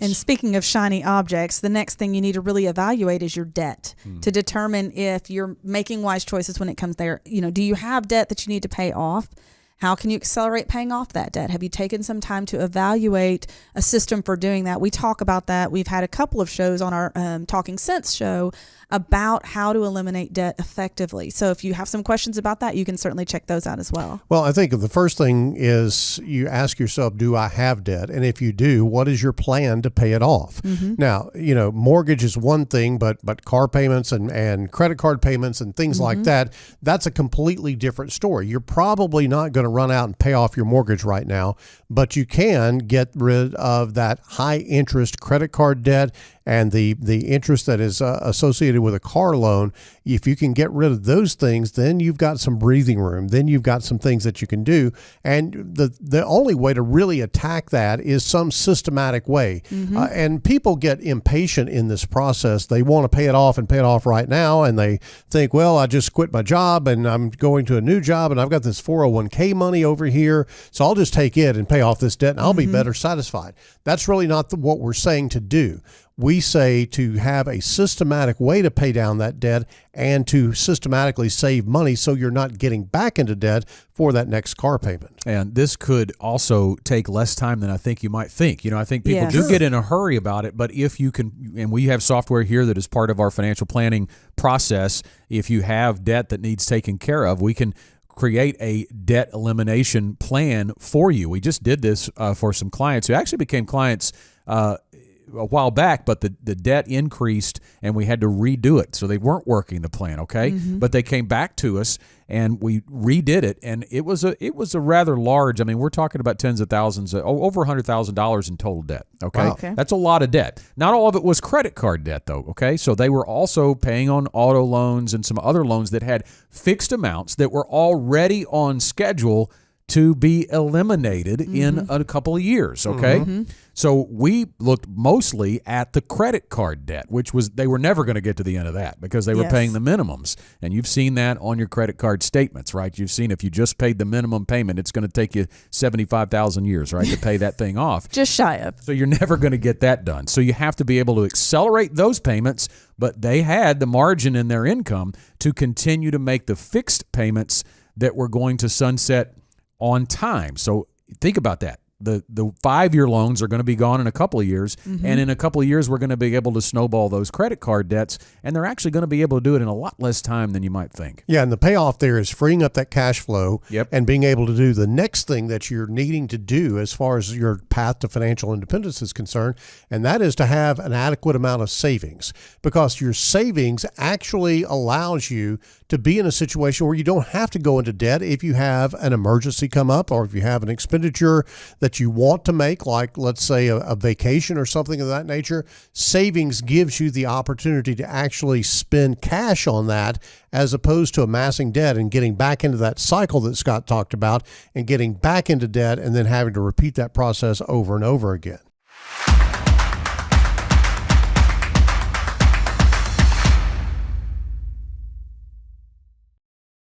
And speaking of shiny objects, the next thing you need to really evaluate is your debt to determine if you're making wise choices when it comes there. You know, do you have debt that you need to pay off? How can you accelerate paying off that debt? Have you taken some time to evaluate a system for doing that? We talk about that. We've had a couple of shows on our Talking Sense show about how to eliminate debt effectively. So if you have some questions about that, you can certainly check those out as well. Well, I think the first thing is you ask yourself, do I have debt? And if you do, what is your plan to pay it off? Now, you know, mortgage is one thing, but car payments and credit card payments and things like that, that's a completely different story. You're probably not going to run out and pay off your mortgage right now, but you can get rid of that high interest credit card debt and the interest that is associated with a car loan. If you can get rid of those things, then you've got some breathing room. Then you've got some things that you can do. And the only way to really attack that is some systematic way. And people get impatient in this process. They want to pay it off and pay it off right now. And they think, well, I just quit my job and I'm going to a new job and I've got this 401k money over here. So I'll just take it and pay off this debt and I'll be better satisfied. That's really not what we're saying to do. We say to have a systematic way to pay down that debt and to systematically save money so you're not getting back into debt for that next car payment. And this could also take less time than I think you might think. You know, I think people do get in a hurry about it, but if you can, and we have software here that is part of our financial planning process, if you have debt that needs taken care of, we can create a debt elimination plan for you. We just did this for some clients who actually became clients a while back, but the debt increased and we had to redo it. So they weren't working the plan, okay? But they came back to us and we redid it, and it was a rather large, I mean, we're talking about tens of thousands, over $100,000 in total debt, okay? Wow. Okay. That's a lot of debt. Not all of it was credit card debt though, okay? So they were also paying on auto loans and some other loans that had fixed amounts that were already on schedule to be eliminated in a couple of years, okay? So we looked mostly at the credit card debt, which was, they were never going to get to the end of that because they were paying the minimums. And you've seen that on your credit card statements, right? You've seen if you just paid the minimum payment, it's going to take you 75,000 years, right, to pay that thing off. Just shy of. So you're never going to get that done. So you have to be able to accelerate those payments, but they had the margin in their income to continue to make the fixed payments that were going to sunset on time. So think about that. The 5-year loans are going to be gone in a couple of years, and in a couple of years we're going to be able to snowball those credit card debts, and they're actually going to be able to do it in a lot less time than you might think. Yeah, and the payoff there is freeing up that cash flow and being able to do the next thing that you're needing to do as far as your path to financial independence is concerned, and that is to have an adequate amount of savings, because your savings actually allows you to be in a situation where you don't have to go into debt if you have an emergency come up or if you have an expenditure that you want to make, like let's say a vacation or something of that nature. Savings gives you the opportunity to actually spend cash on that as opposed to amassing debt and getting back into that cycle that Scott talked about and getting back into debt and then having to repeat that process over and over again.